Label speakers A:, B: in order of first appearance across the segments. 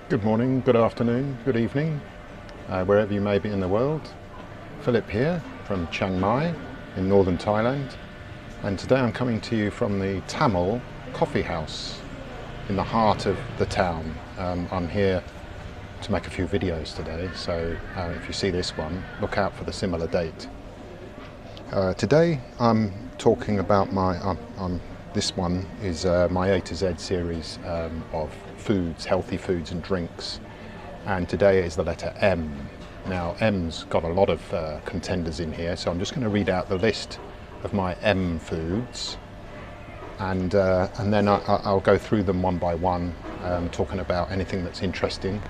A: Good morning, good afternoon, good evening, wherever you may be in the world. Philip here from Chiang Mai in northern Thailand, and today I'm coming to you from the Tamil coffee house in the heart of the town. I'm here to make a few videos today, so if you see this one, look out for the similar date. Today I'm talking about this one is my A to Z series of foods, healthy foods and drinks, and today is the letter M. Now M's got a lot of contenders in here, so I'm just going to read out the list of my M foods, and then I'll go through them one by one, talking about anything that's interesting,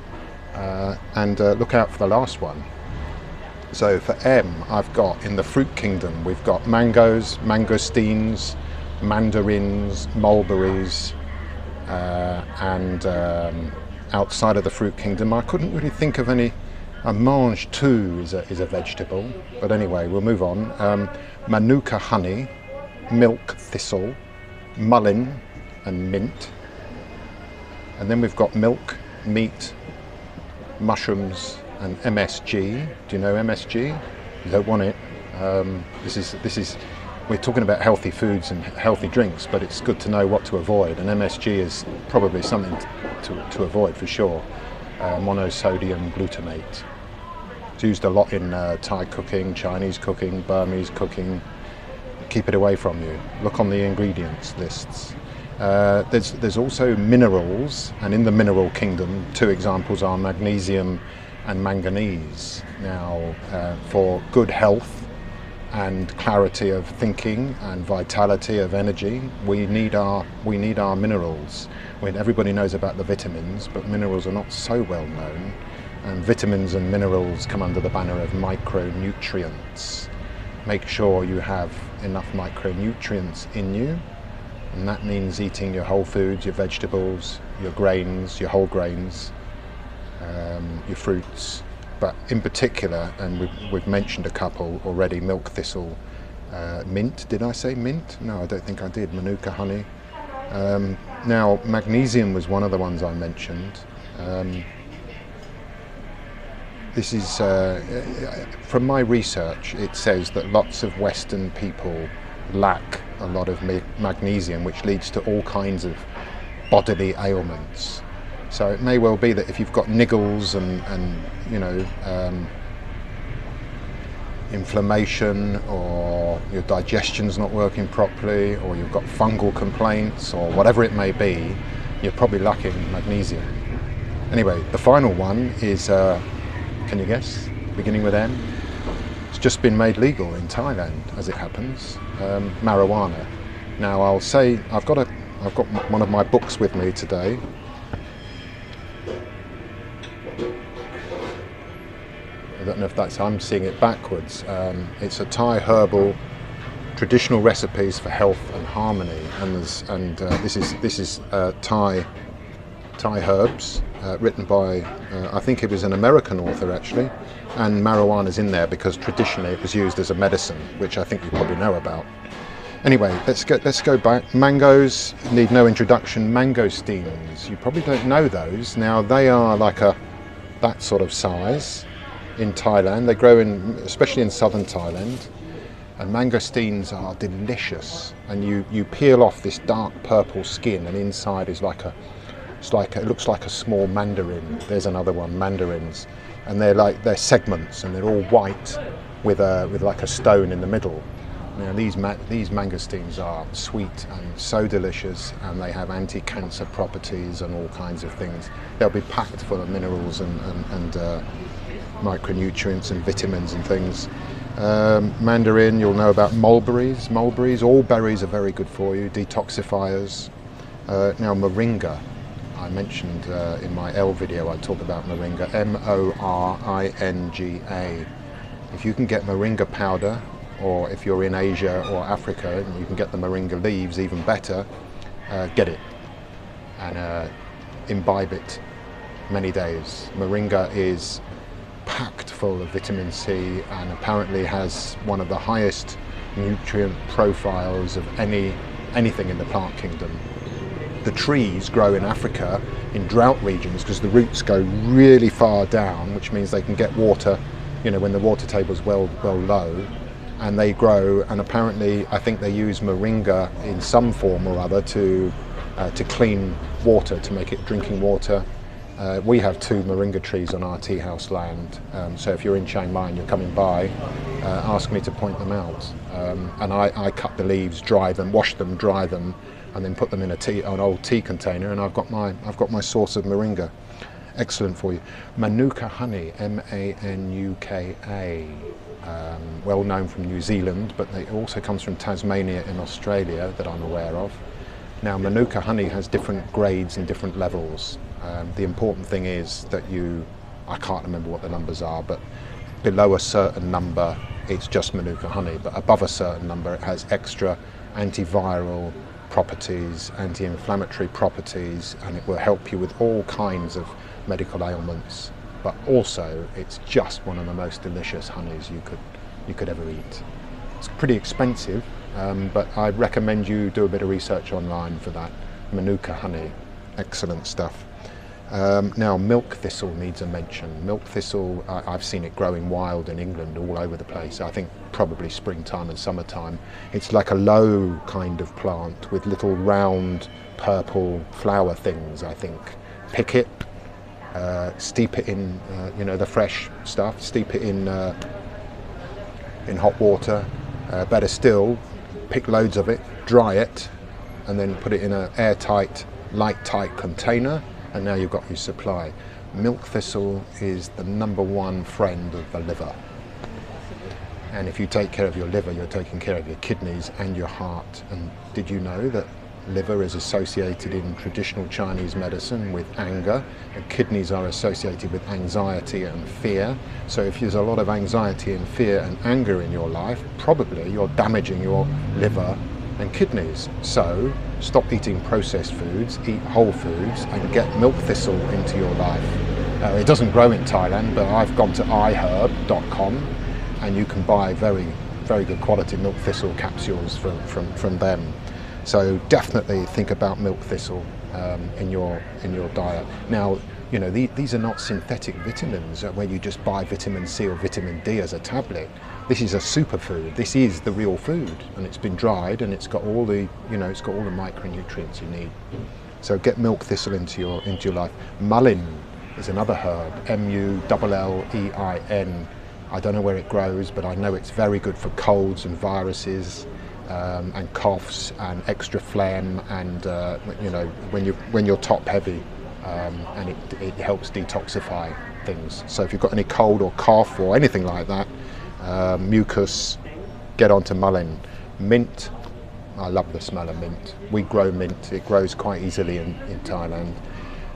A: and look out for the last one. So for M, I've got, in the fruit kingdom, we've got mangoes, mangosteens, mandarins, mulberries, and outside of the fruit kingdom I couldn't really think of any. Mange too is a vegetable, but anyway, we'll move on. Manuka honey, milk thistle, mullein and mint, and then we've got milk, meat, mushrooms and MSG. Do you know MSG? You don't want it. This is we're talking about healthy foods and healthy drinks, but it's good to know what to avoid, and MSG is probably something to avoid for sure. Monosodium glutamate. It's used a lot in Thai cooking, Chinese cooking, Burmese cooking. Keep it away from you. Look on the ingredients lists. There's also minerals, and in the mineral kingdom, two examples are magnesium and manganese. Now, for good health and clarity of thinking and vitality of energy, we need our minerals. Everybody knows about the vitamins, but minerals are not so well known, and vitamins and minerals come under the banner of micronutrients. Make sure you have enough micronutrients in you, and that means eating your whole foods, your vegetables, your grains, your whole grains, your fruits, but in particular, and we've mentioned a couple already, milk thistle, mint. Did I say mint? No, I don't think I did. Manuka honey. Now, magnesium was one of the ones I mentioned. This is, from my research, it says that lots of Western people lack a lot of magnesium, which leads to all kinds of bodily ailments. So it may well be that if you've got niggles and you know, inflammation, or your digestion's not working properly, or you've got fungal complaints, or whatever it may be, you're probably lacking magnesium. Anyway, the final one is, can you guess? Beginning with M. It's just been made legal in Thailand, as it happens. Marijuana. Now I'll say I've got one of my books with me today. I don't know if that's, I'm seeing it backwards. It's a Thai herbal traditional recipes for health and harmony, and this is Thai herbs, written by I think it was an American author actually, and marijuana's in there because traditionally it was used as a medicine, which I think you probably know about. Anyway, let's go back. Mangoes need no introduction. Mangosteens, you probably don't know those. Now they are like that sort of size. In Thailand, they grow especially in southern Thailand, and mangosteens are delicious. And you peel off this dark purple skin, and inside is it looks like a small mandarin. There's another one, mandarins, and they're segments, and they're all white with like a stone in the middle. Now these mangosteens are sweet and so delicious, and they have anti-cancer properties and all kinds of things. They'll be packed full of minerals and micronutrients and vitamins and things. Mandarin, you'll know about mulberries. All berries are very good for you, detoxifiers. Now moringa, I mentioned in my L video, I talk about moringa, M-O-R-I-N-G-A. If you can get moringa powder, or if you're in Asia or Africa and you can get the moringa leaves, even better, get it and imbibe it many days. Moringa is packed full of vitamin C and apparently has one of the highest nutrient profiles of anything in the plant kingdom. the trees grow in Africa in drought regions because the roots go really far down, which means they can get water, you know, when the water table's well low, and they grow. And apparently, I think they use moringa in some form or other to clean water, to make it drinking water. We have 2 moringa trees on our tea house land, so if you're in Chiang Mai and you're coming by, ask me to point them out. And I cut the leaves, dry them, wash them, dry them, and then put them in an old tea container, and I've got my source of moringa. Excellent for you. Manuka honey, M-A-N-U-K-A, well known from New Zealand, but it also comes from Tasmania in Australia that I'm aware of. Now, Manuka honey has different grades and different levels. The important thing is that I can't remember what the numbers are, but below a certain number it's just Manuka honey, but above a certain number it has extra antiviral properties, anti-inflammatory properties, and it will help you with all kinds of medical ailments. But also it's just one of the most delicious honeys you could ever eat. It's pretty expensive, but I recommend you do a bit of research online for that. Manuka honey, excellent stuff. Now, milk thistle needs a mention. Milk thistle, I've seen it growing wild in England all over the place. I think probably springtime and summertime. It's like a low kind of plant with little round purple flower things, I think. Pick it, steep it in, you know, the fresh stuff, steep it in hot water. Better still, pick loads of it, dry it, and then put it in an airtight, light-tight container, and now you've got your supply. Milk thistle is the #1 friend of the liver. And if you take care of your liver, you're taking care of your kidneys and your heart. And did you know that liver is associated in traditional Chinese medicine with anger, and kidneys are associated with anxiety and fear? So if there's a lot of anxiety and fear and anger in your life, probably you're damaging your liver and kidneys. So stop eating processed foods, eat whole foods, and get milk thistle into your life. It doesn't grow in Thailand, but I've gone to iherb.com and you can buy very, very good quality milk thistle capsules from them. So definitely think about milk thistle in your diet. Now, you know, these are not synthetic vitamins where you just buy vitamin C or vitamin D as a tablet. This is a superfood. This is the real food, and it's been dried, and it's got all the, you know, it's got all the micronutrients you need. So get milk thistle into your life. Mullein is another herb, M-U-L-L-E-I-N. I don't know where it grows, but I know it's very good for colds and viruses, and coughs and extra phlegm, and you know, when you're top heavy, and it helps detoxify things. So if you've got any cold or cough or anything like that, mucus, get onto mullein. Mint, I love the smell of mint. We grow mint. It grows quite easily in Thailand,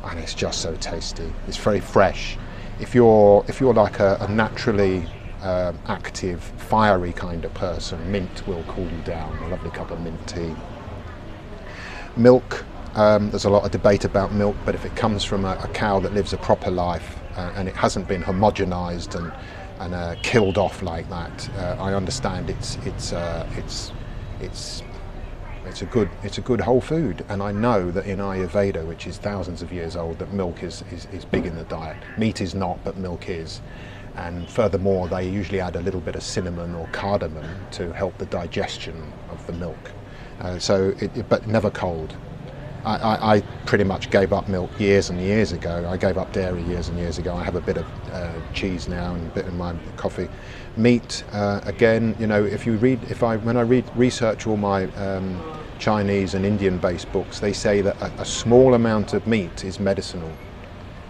A: and it's just so tasty. It's very fresh. If you're like a naturally active, fiery kind of person, mint will cool you down. A lovely cup of mint tea. Milk, there's a lot of debate about milk, but if it comes from a cow that lives a proper life and it hasn't been homogenized and killed off like that, I understand it's a good whole food. And I know that in Ayurveda, which is thousands of years old, that milk is big in the diet. Meat is not, but milk is. And furthermore, they usually add a little bit of cinnamon or cardamom to help the digestion of the milk. But never cold. I pretty much gave up milk years and years ago. I gave up dairy years and years ago. I have a bit of cheese now and a bit in my coffee. Meat, again, you know, when I research all my Chinese and Indian-based books, they say that a small amount of meat is medicinal.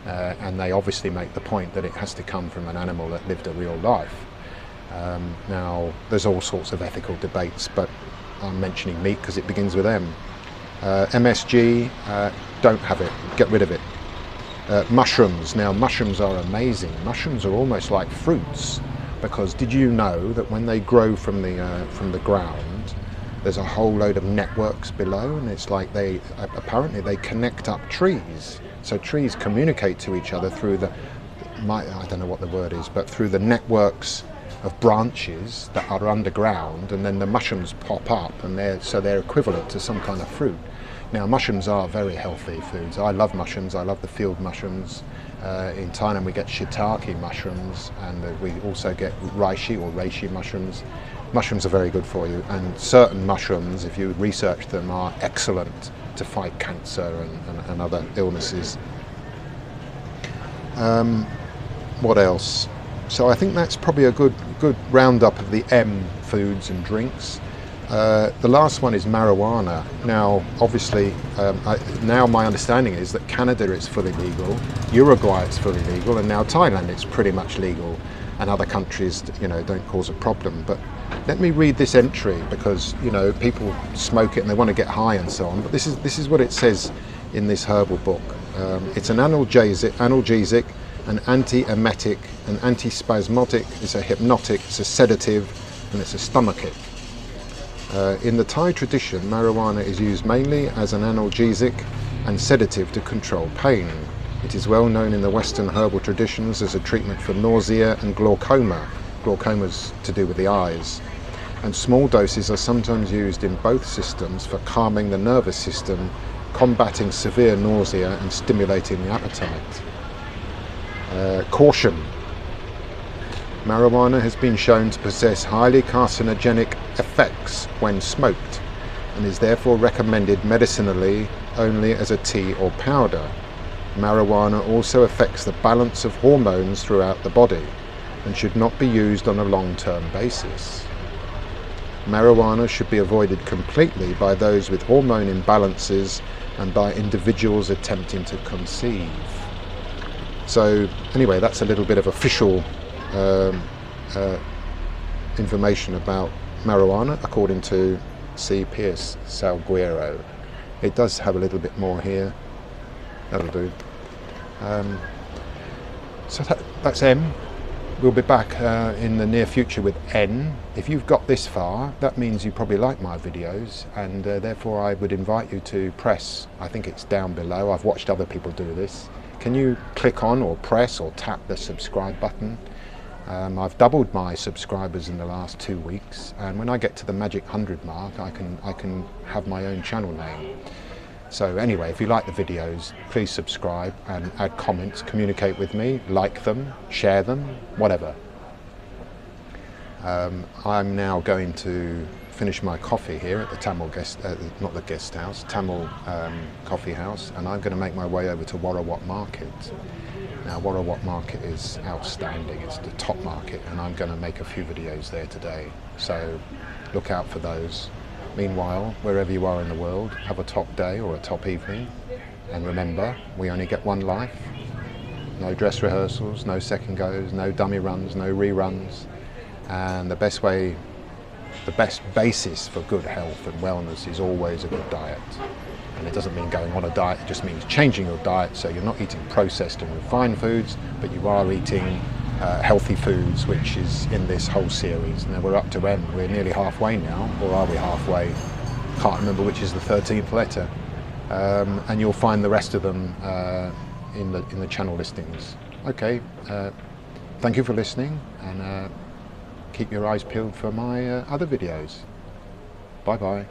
A: And they obviously make the point that it has to come from an animal that lived a real life. Now, there's all sorts of ethical debates, but I'm mentioning meat because it begins with M. MSG, don't have it, get rid of it. Mushrooms, now mushrooms are amazing. Mushrooms are almost like fruits, because did you know that when they grow from the ground, there's a whole load of networks below, and it's like apparently they connect up trees. So trees communicate to each other through I don't know what the word is, but through the networks of branches that are underground, and then the mushrooms pop up, and they're equivalent to some kind of fruit. Now mushrooms are very healthy foods. I love mushrooms, I love the field mushrooms. In Thailand we get shiitake mushrooms, and we also get reishi mushrooms. Mushrooms are very good for you, and certain mushrooms, if you research them, are excellent to fight cancer and other illnesses. What else? So I think that's probably a good roundup of the M foods and drinks. The last one is marijuana. Now, obviously, now my understanding is that Canada is fully legal, Uruguay is fully legal, and now Thailand is pretty much legal, and other countries, you know, don't cause a problem. But let me read this entry, because, you know, people smoke it and they want to get high and so on. But this is what it says in this herbal book. It's an analgesic, an anti-emetic, an antispasmodic, it's a hypnotic, it's a sedative, and it's a stomachic. In the Thai tradition, marijuana is used mainly as an analgesic and sedative to control pain. It is well known in the Western herbal traditions as a treatment for nausea and glaucoma. Glaucoma is to do with the eyes. And small doses are sometimes used in both systems for calming the nervous system, combating severe nausea and stimulating the appetite. Caution. Marijuana has been shown to possess highly carcinogenic effects when smoked, and is therefore recommended medicinally only as a tea or powder. Marijuana also affects the balance of hormones throughout the body and should not be used on a long-term basis. Marijuana should be avoided completely by those with hormone imbalances and by individuals attempting to conceive. So anyway, that's a little bit of official information about marijuana according to C. Pierce Salguero. It does have a little bit more here. That'll do. So that's M. We'll be back in the near future with N. If you've got this far, that means you probably like my videos, and therefore I would invite you to press, I think it's down below, I've watched other people do this. Can you click on or press or tap the subscribe button? I've doubled my subscribers in the last 2 weeks, and when I get to the magic 100 mark, I can have my own channel name. So anyway, if you like the videos, please subscribe and add comments, communicate with me, like them, share them, whatever. I'm now going to finish my coffee here at the Tamil not the guest house, Tamil coffee house, and I'm going to make my way over to Warawat Market. Now Warawat Market is outstanding, it's the top market, and I'm going to make a few videos there today, so look out for those. Meanwhile, wherever you are in the world, have a top day or a top evening, and remember, we only get one life. No dress rehearsals, no second goes, no dummy runs, no reruns, and the best basis for good health and wellness is always a good diet. And it doesn't mean going on a diet, it just means changing your diet so you're not eating processed and refined foods, but you are eating healthy foods, which is in this whole series. Now we're up to M, we're nearly halfway now, or are we halfway? Can't remember which is the 13th letter. And you'll find the rest of them in the channel listings. Okay, thank you for listening, and keep your eyes peeled for my other videos. Bye bye.